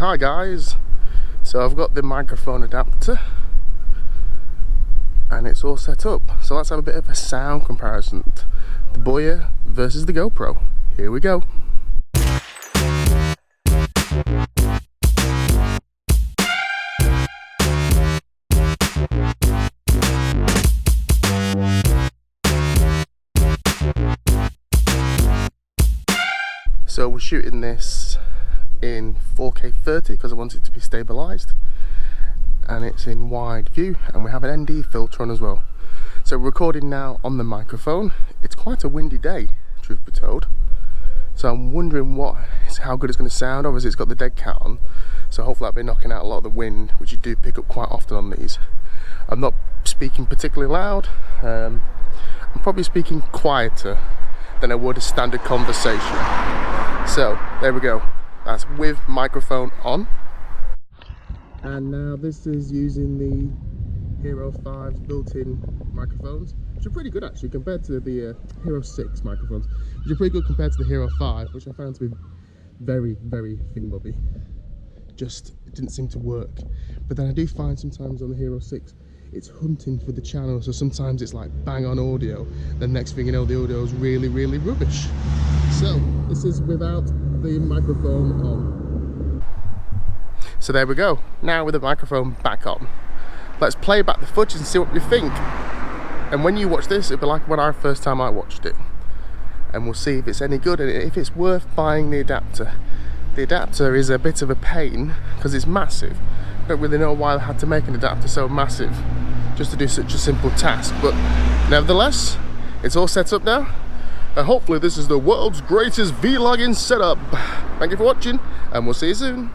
Hi guys, so I've got the microphone adapter and it's all set up, so let's have a bit of a sound comparison. The Boya versus the GoPro. Here we go. So we're shooting this in 4K 30 because I want it to be stabilized, and it's in wide view, and we have an ND filter on as well. So we're recording now on the microphone. It's quite a windy day, truth be told, so I'm wondering how good it's going to sound. Obviously it's got the dead cat on, so hopefully I'll be knocking out a lot of the wind, which you do pick up quite often on these. I'm not speaking particularly loud. I'm probably speaking quieter than I would a standard conversation. So there we go, that's with microphone on. And now this is using the Hero 5's built-in microphones, which are pretty good actually compared to the Hero 6 microphones, which are pretty good compared to the Hero 5, which I found to be very, very thingbobby. Just, it didn't seem to work. But then I do find sometimes on the Hero 6, it's hunting for the channel, so sometimes it's like bang on audio, then next thing you know the audio is really, really rubbish. So this is without the microphone on. So there we go, now with the microphone back on. Let's play back the footage and see what we think. And when you watch this, it'll be like when I first time I watched it. And we'll see if it's any good and if it's worth buying the adapter. The adapter is a bit of a pain because it's massive. Don't really know why they had to make an adapter so massive just to do such a simple task, but nevertheless, it's all set up now, and hopefully this is the world's greatest vlogging setup. Thank you for watching, and we'll see you soon.